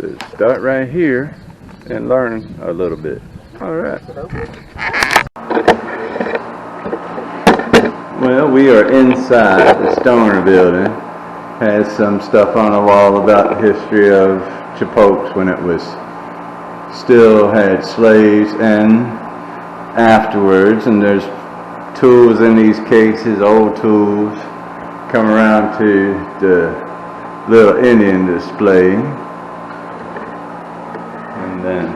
to start right here and learn a little bit. All right. Well, we are inside the Stoner building. Has some stuff on the wall about the history of Chippokes when it was still had slaves and afterwards, and there's tools in these cases, old tools. Come around to the little Indian display, and then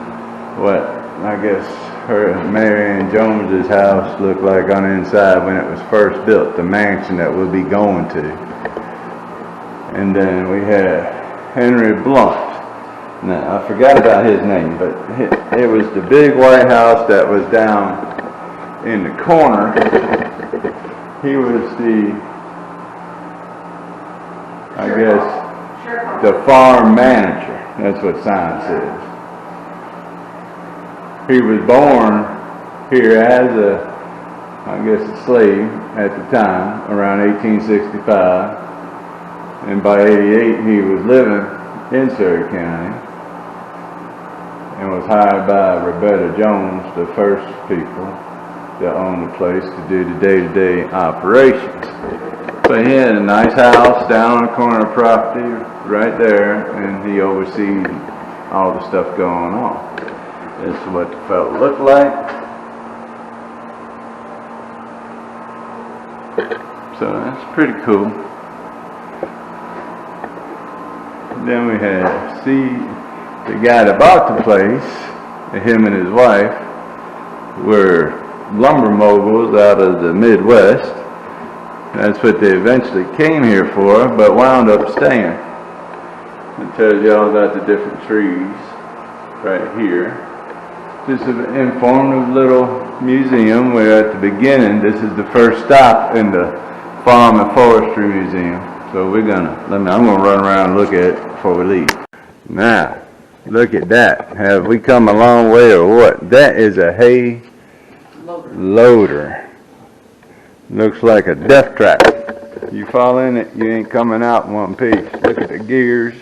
what I guess her Mary Ann Jones's house looked like on the inside when it was first built, the mansion that we'll be going to. And then we had Henry Blunt. Now I forgot about his name, but it was the big white house that was down in the corner. He was the farm manager. That's what sign says. He was born here as a slave at the time, around 1865. And by 88, he was living in Surrey County and was hired by Roberta Jones, the first people that owned the place, to do the day-to-day operations. But he had a nice house down on the corner of property right there, and he oversees all the stuff going on. This is what the fellow looked like. So that's pretty cool. Then we had the guy that bought the place, him and his wife were lumber moguls out of the Midwest. That's what they eventually came here for, but wound up staying. It tells you all about the different trees right here. This is an informative little museum where at the beginning, this is the first stop in the Farm and Forestry Museum. So I'm gonna run around and look at it before we leave. Now, look at that. Have we come a long way or what? That is a hay loader. Looks like a death trap. You fall in it, you ain't coming out in one piece. Look at the gears.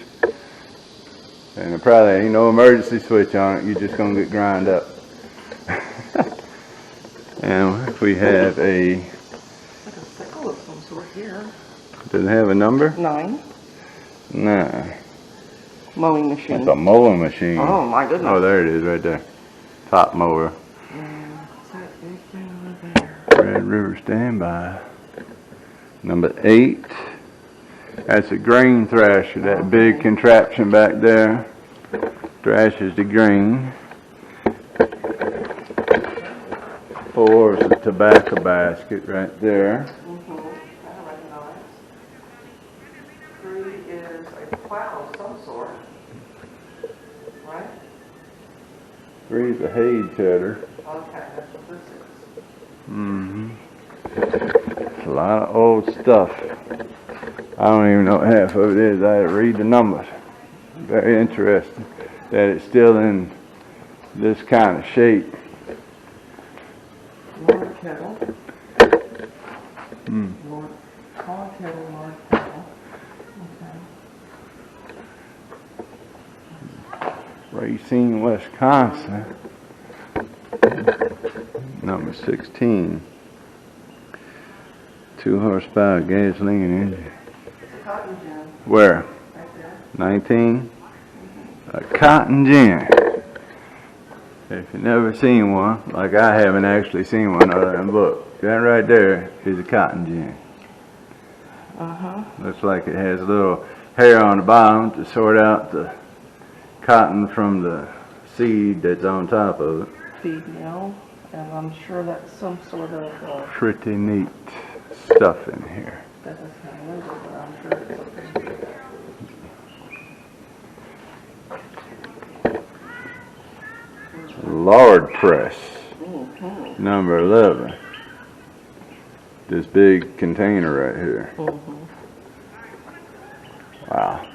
And there probably ain't no emergency switch on it. You're just gonna get ground up. And if we have a sickle of some sort here. Does it have a number? 9. Nah. Mowing machine. It's a mowing machine. Oh my goodness. Oh, there it is right there. Top mower. What's that big thing over there? Red River Standby. Number 8. That's a grain thresher. That big contraption back there thrashes the grain. 4 is a tobacco basket right there. Plow of some sort, right? 3 is a hay tedder. Okay, that's what this is. It's a lot of old stuff. I don't even know what half of it is. I had to read the numbers. Very interesting that it's still in this kind of shape. Lord kettle. Lord tall kettle, Lord kettle. Racine, Wisconsin. Number 16. 2 horsepower gasoline engine. It's a cotton gin. Where? Right there. 19? A cotton gin. If you've never seen one, like I haven't actually seen one other than book, that right there is a cotton gin. Looks like it has a little hair on the bottom to sort out the cotton from the seed that's on top of it. Feed mill, and I'm sure that's some sort of pretty neat stuff in here. That doesn't have a label, but I'm sure it's okay. Lard press, number 11. This big container right here. Wow.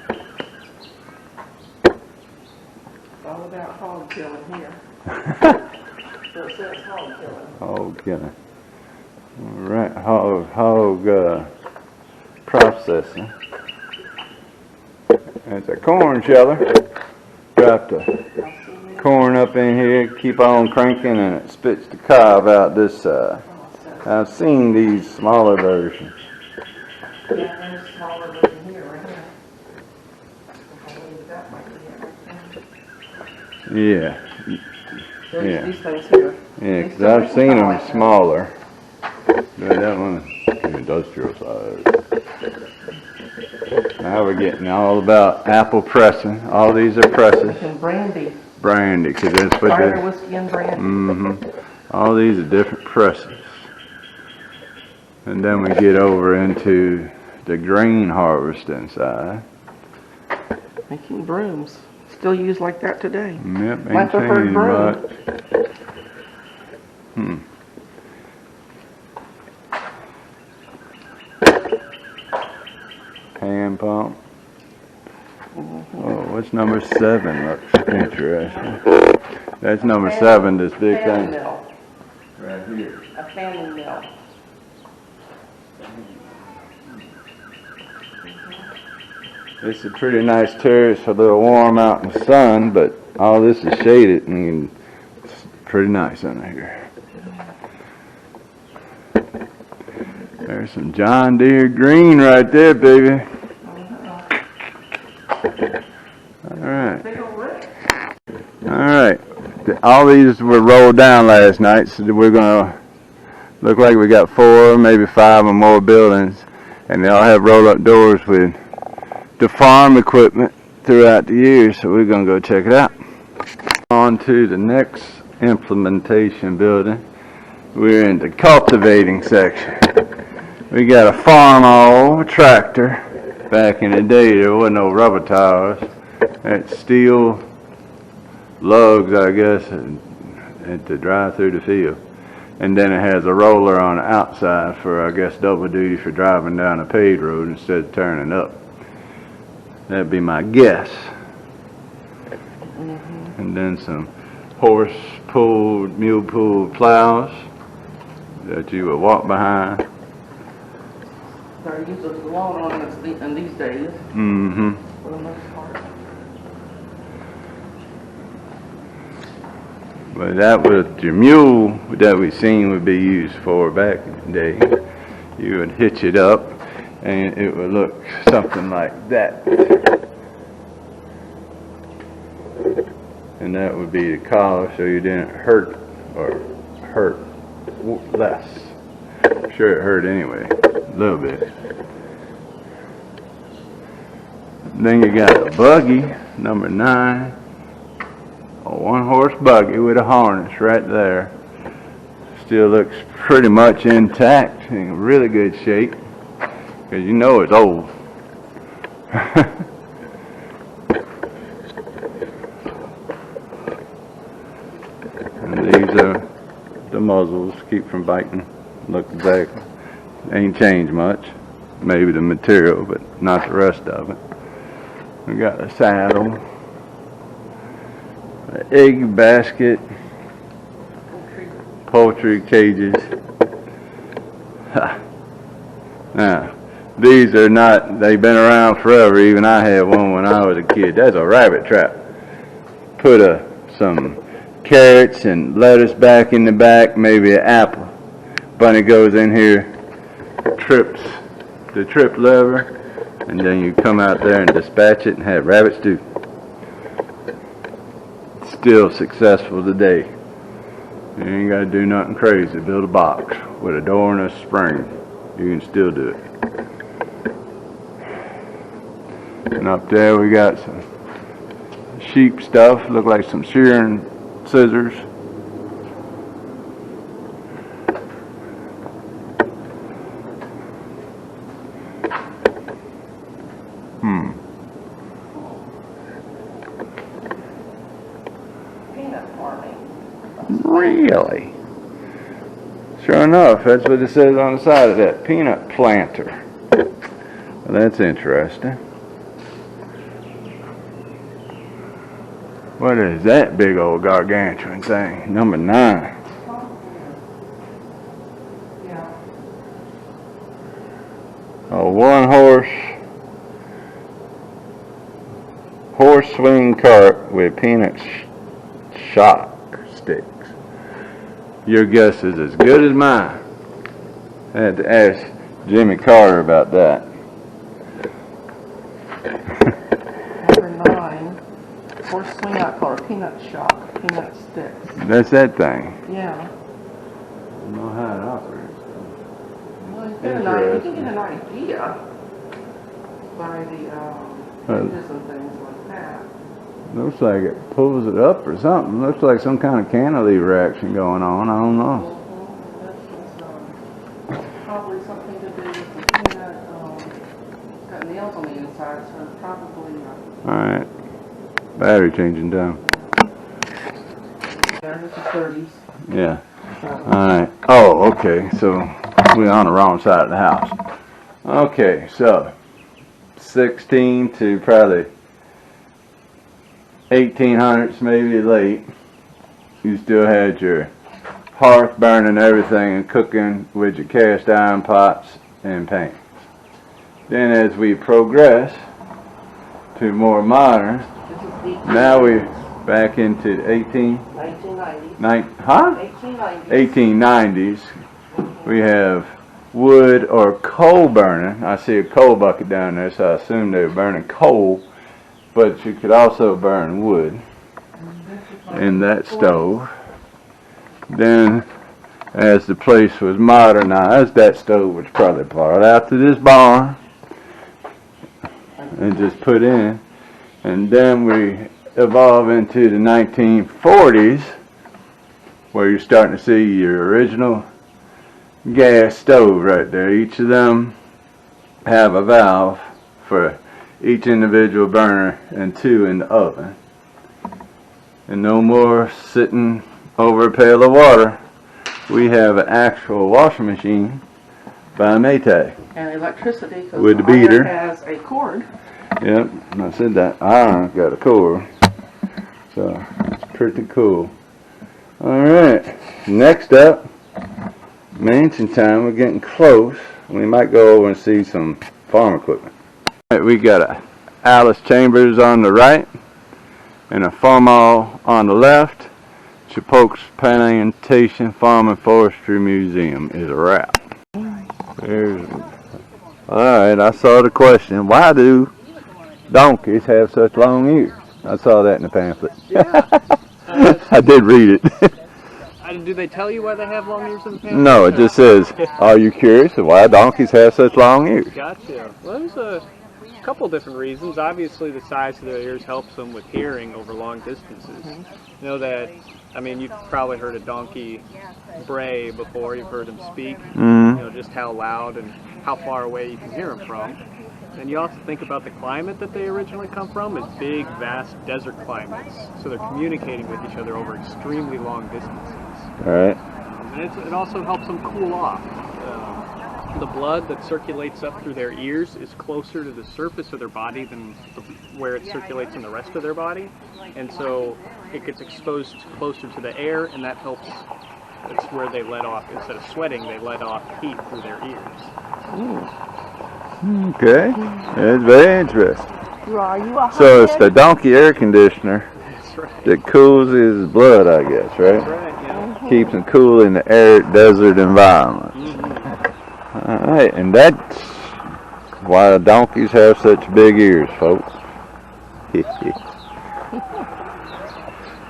All about hog killing here. So it says hog killing. Hog killing. All right, hog processing. It's a corn sheller. Drop the corn up in here, keep on cranking, and it spits the cob out this side. I've seen these smaller versions. Yeah, there's a smaller version here, right here. I believe that might be it right Yeah, there. Yeah. These things here. yeah, because I've seen them smaller. But that one, industrial size. Now we're getting all about apple pressing. All these are presses. And brandy. Brandy, because that's what Cider, they... whiskey, and brandy. All these are different presses. And then we get over into the grain harvesting side. Making brooms. Still used like that today. Yep, My ain't preferred changed broom. much. Hand pump. Oh, what's number 7? Looks interesting. That's number 7, this big Fanning thing. mill. Right here. A fanning mill. This is a pretty nice terrace, a little warm out in the sun, but all this is shaded and it's pretty nice under here. There's some John Deere green right there, baby. Alright. Big old rick. Alright. All these were rolled down last night, so we're gonna look like we got 4, maybe 5 or more buildings, and they all have roll-up doors with the farm equipment throughout the year, so we're gonna go check it out. On to the next implementation building. We're in the cultivating section. We got a farm all tractor. Back in the day, there wasn't no rubber tires. That's steel lugs, I guess, and to drive through the field. And then it has a roller on the outside for, I guess, double duty for driving down a paved road instead of turning up. That'd be my guess. And then some horse-pulled, mule-pulled plows that you would walk behind. They're used as lawn ornaments in these days, Mm-hmm. for the most part. But that was your mule that we seen would be used for back in the day. You would hitch it up and it would look something like that. And that would be the collar so you didn't hurt or hurt less. I'm sure it hurt anyway, a little bit. Then you got a buggy, number 9. A 1-horse buggy with a harness right there. Still looks pretty much intact, in really good shape, because you know it's old. And these are the muzzles, keep from biting. Look exactly. Ain't changed much. Maybe the material, but not the rest of it. We got a saddle, an egg basket, poultry cages. Now, these are not, they've been around forever. Even I had one when I was a kid. That's a rabbit trap. Put some carrots and lettuce back in the back, maybe an apple. Bunny goes in here, trips the trip lever, and then you come out there and dispatch it and have rabbit stew. Still successful today. You ain't got to do nothing crazy. Build a box with a door and a spring. You can still do it. And up there we got some sheep stuff. Look like some shearing scissors. Peanut farming. Really? Sure enough, that's what it says on the side of that, peanut planter. Well, that's interesting. What is that big old gargantuan thing? Number 9. Yeah. A 1-horse horse swing cart with peanut shock sticks. Your guess is as good as mine. I had to ask Jimmy Carter about that. Number 9, horse swing out cart, peanut shock, peanut sticks. That's that thing. Yeah. I don't know how it operates. Well, you can get an idea by the changes and things like that. Looks like it pulls it up or something. Looks like some kind of cantilever action going on. I don't know. This is probably something to do with the peanut, got nails on the inside, so it's probably, Alright. Battery changing down. there, this is 30s. Yeah. Alright. Oh, okay. So we're on the wrong side of the house. Okay, so 16 to probably 1800s, maybe late. You still had your hearth burning everything and cooking with your cast iron pots and pans. Then as we progress to more modern, now we're back into 1890s. We have wood or coal burning. I see a coal bucket down there, so I assume they were burning coal, but you could also burn wood in that stove. Then as the place was modernized, that stove was probably brought out to this barn and just put in. And then we evolve into the 1940s, where you're starting to see your original gas stove right there. Each of them have a valve for each individual burner and 2 in the oven. And no more sitting over a pail of water. We have an actual washing machine by Maytag. And electricity, because with the beater has a cord. Yep, I said that. Iron got a cord. So, it's pretty cool. Alright, next up, mansion time. We're getting close. We might go over and see some farm equipment. Alright, we got a Alice Chambers on the right and a Farmall on the left. Chippokes Plantation Farm and Forestry Museum is a wrap. Alright, I saw the question. Why do donkeys have such long ears? I saw that in the pamphlet. Yeah. I did read it. Do they tell you why they have long ears in the pamphlet? No, it just says, are you curious why donkeys have such long ears? Gotcha. Well, there's a couple different reasons. Obviously, the size of their ears helps them with hearing over long distances. You know that, I mean, you've probably heard a donkey bray before. You've heard them speak. You know, just how loud and how far away you can hear them from. And you also think about the climate that they originally come from is big, vast desert climates. So they're communicating with each other over extremely long distances. All right. And it also helps them cool off. The blood that circulates up through their ears is closer to the surface of their body than where it circulates in the rest of their body. And so it gets exposed closer to the air, and that helps. That's where they let off, instead of sweating, they let off heat through their ears. Okay, that's very interesting. Are you a So it's the donkey air conditioner That's right. that cools his blood, I guess, right? That's right, yeah. Keeps him cool in the arid desert environment. All right, and that's why donkeys have such big ears, folks.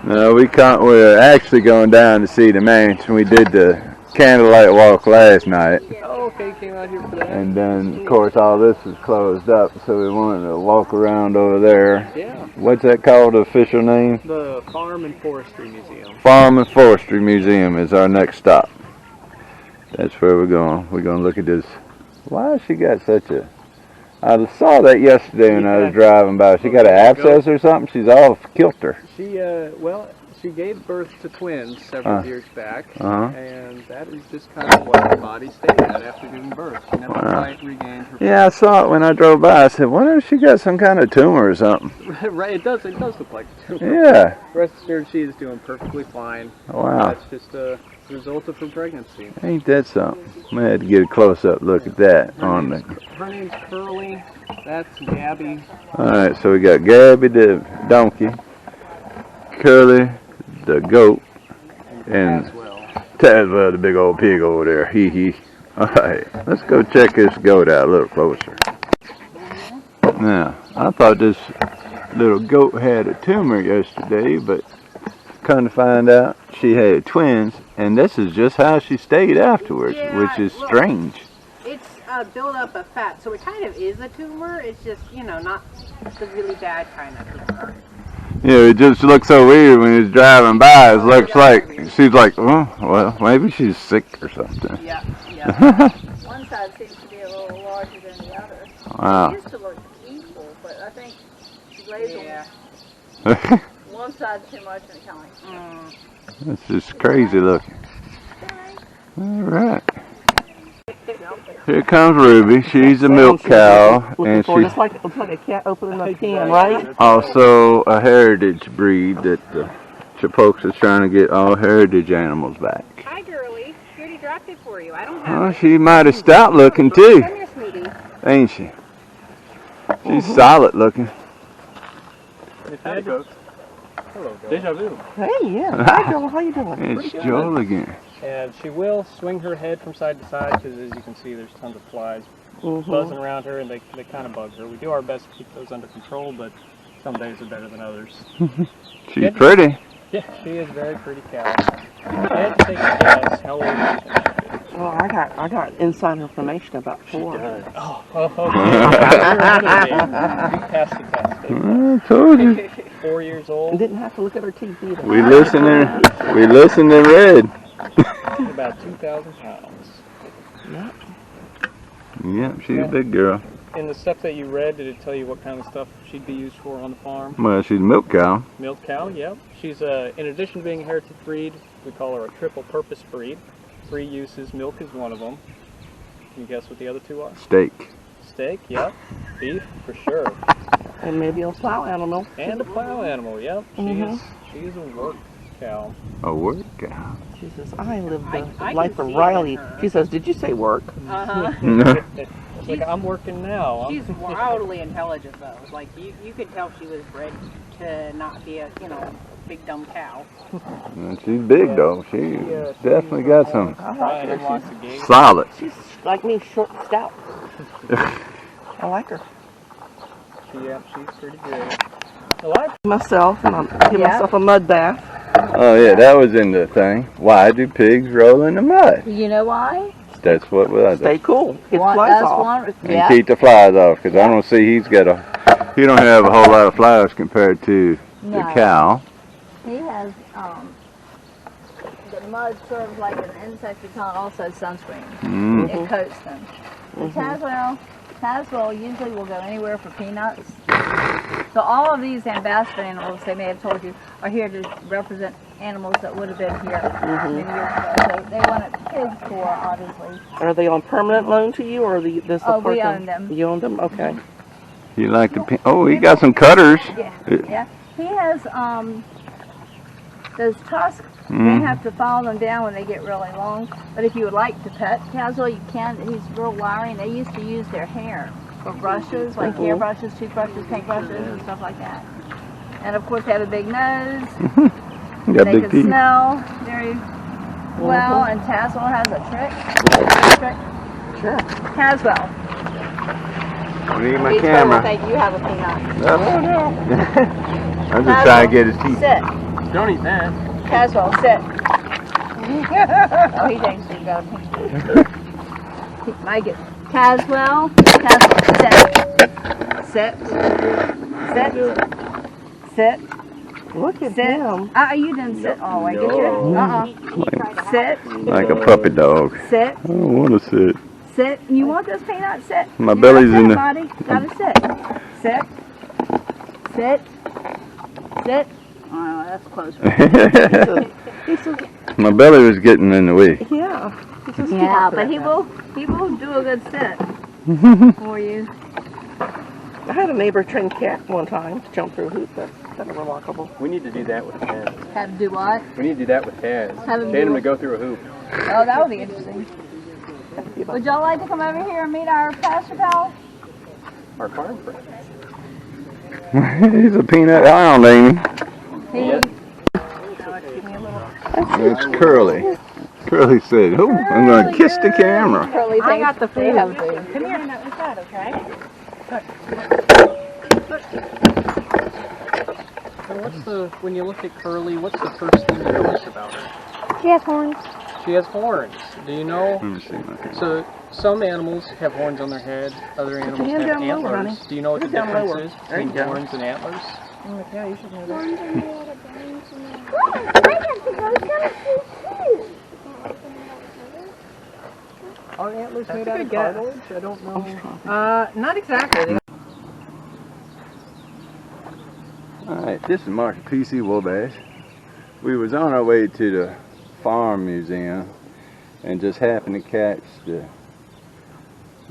No, we're actually going down to see the mansion. We did the candlelight walk last night. Oh, okay, came out here for that. And then, of course, all this is closed up, so we wanted to walk around over there. Yeah. What's that called, the official name? The Farm and Forestry Museum. Farm and Forestry Museum is our next stop. That's where we're going. We're going to look at this. Why has she got such a... I saw that yesterday when I was driving by. She got an abscess or something? She's all kilter. Well, She gave birth to twins several years back, Uh-huh. and that is just kind of what her body stayed at after giving birth. She never quite regained her. Yeah, I saw it when I drove by. I said, wonder if she got some kind of tumor or something. Right, it does look like a tumor. Yeah. Rest assured, she is doing perfectly fine. Wow. That's just a result of her pregnancy. Ain't that something? I had to get a close-up look at that on the... Her name's Curly. That's Gabby. Alright, so we got Gabby the donkey, Curly the goat, and Tazwell the big old pig over there. Hee hee. Alright, let's go check this goat out a little closer. Now, I thought this little goat had a tumor yesterday, but come to find out she had twins, and this is just how she stayed afterwards, which is strange. It's a buildup of fat, so it kind of is a tumor. It's just, you know, not the really bad kind of tumor. Yeah, it just looks so weird when he's driving by. It looks like, she's like, oh, well, maybe she's sick or something. Yeah, yeah. One side seems to be a little larger than the other. Wow. It used to look equal, but I think she lays Yeah. on one side too much and it kind of like... It's just crazy looking. Alright. Here comes Ruby. She's a milk cow, and she's It's like a cat opening a can, right? also a heritage breed that the Chippokes is trying to get all heritage animals back. Hi, girlie. She already dropped it for you. I don't have Oh, she might have stout looking too, Come here, sweetie. ain't she? She's solid looking. Hello, Deja vu. Hey, yeah. Hi, Joel. How you doing? It's Joel again. And she will swing her head from side to side because, as you can see, there's tons of flies buzzing around her, and they kind of bug her. We do our best to keep those under control, but some days are better than others. She's pretty. Yeah, she is a very pretty cow. I had to take a guess how old do you think she is? Well, I got inside information about 4. Oh, okay. You passed the test. I told you. 4 years I old, didn't have to look at her teeth either. We listened and read. about 2,000 pounds. Yeah. Yep, she's a big girl. In the stuff that you read, did it tell you what kind of stuff she'd be used for on the farm? Well, she's a milk cow. Milk cow, yep. She's, in addition to being a heritage breed, we call her a triple purpose breed. 3 uses, milk is one of them. Can you guess what the other 2 are? Steak. Steak, yep. Beef, for sure. And maybe a plow animal. And a plow animal, yep. She is a work cow. A work cow. She says, I live the I life can of see it in Riley. her. She says, did you say work? Uh-huh. It's like, I'm working now. She's wildly intelligent, though. Like, you could tell she was bred to not be a, big dumb cow. And she's big though. She definitely got some Trying and lots of games. solid. She's like me, short and stout. I like her. Yeah, she's pretty good. A lot of Myself, and I'll give myself a mud bath. Oh yeah, that was in the thing. Why do pigs roll in the mud? You know why? That's what we Stay cool. Get the One- flies that's off. one. and Yeah. keep the flies off, because I don't see he don't have a whole lot of flies compared to the No. cow. He has, the mud serves like an insect repellent, also sunscreen. Mm. It coats them. The Tazwell usually will go anywhere for peanuts. So all of these ambassador animals, they may have told you, are here to represent animals that would have been here many years ago. So they wanted pigs for, obviously. Are they on permanent loan to you, or are this Oh, a person? we own them. You own them? Okay. You like the oh, he got some cutters. Yeah. He has, those tusks, you Mm. have to file them down when they get really long. But if you would like to pet Tazwell, you can. He's real wiry, and they used to use their hair for brushes, like hair brushes, toothbrushes, paintbrushes, and stuff like that. And of course, they have a big nose. You got They big can teeth. smell very well, and Tazwell has a trick. Sure. Tazwell. I need my He's gonna camera. think you have a peanut. Oh, no. I'm just trying to get his teeth. Sit. Don't eat that. Tazwell, sit. Oh, he thinks you've got a peanut. Mike it. Tazwell, sit. Sit. Sit. Look at Sit. him. You didn't sit all the way, did you? Sit. Like a puppy dog. Sit. I don't want to sit. Sit. You want this peanut? Sit. My You belly's gotta in sit, the- Buddy. Gotta sit. Sit. Sit. Sit. Oh, that's close. My belly was getting in the way. Yeah. Yeah, but he will do a good sit for you. I had a neighbor train cat one time to jump through a hoop. That's kind of remarkable. We need to do that with Taz. Have to do what? We need to do that with Taz. Have him Get him do to go through a hoop. Oh, that would be interesting. Would y'all like to come over here and meet our pasture pal? Our farm friend. He's a peanut island, ain't he? Yes. It's Curly. Curly said, "Oh, I'm going to kiss the camera." Curly, I got the they food. have food. Come here, no, is that okay? So when you look at Curly, what's the first thing you notice about her? She has horns. She has horns. Do you know? Let me see my camera. So some animals have horns on their head, other animals hand have down lower, antlers. honey. Do you know what the Put it down difference lower. is There you between go. horns and antlers? Yeah, you should know that. Are antlers That's made a out good of guess. cartilage? I don't know. Not exactly. Alright, this is Marshall P.C. Wabash. We was on our way to the farm museum and just happened to catch the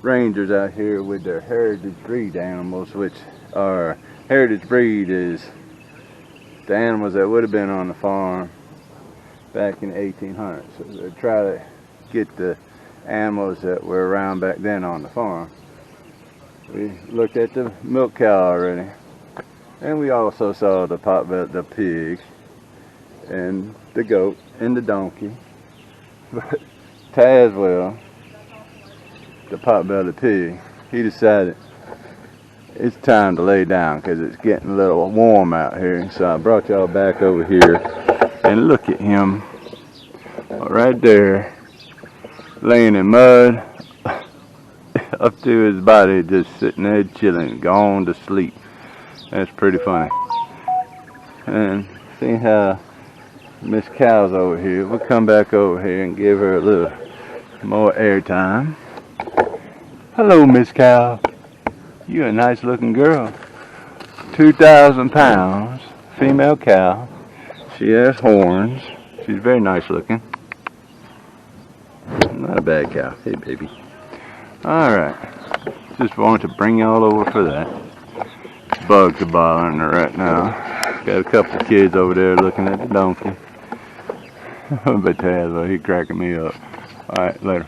rangers out here with their heritage breed animals, which are heritage breed is the animals that would have been on the farm back in the 1800s. So they try to get the animals that were around back then on the farm. We looked at the milk cow already, and we also saw the the pig, and the goat, and the donkey. But Tazwell, the pot-bellied pig, he decided it's time to lay down because it's getting a little warm out here. So I brought y'all back over here, and look at him right there, laying in mud up to his body, just sitting there chilling, gone to sleep. That's pretty funny. And see how Miss Cow's over here. We'll come back over here and give her a little more airtime. Hello, Miss Cow. You're a nice looking girl. 2,000 pounds, female cow. She has horns. She's very nice looking. Not a bad cow. Hey, baby. Alright. Just wanted to bring y'all over for that. Bugs are bothering her right now. Got a couple of kids over there looking at the donkey. But Taz, he's cracking me up. Alright, later.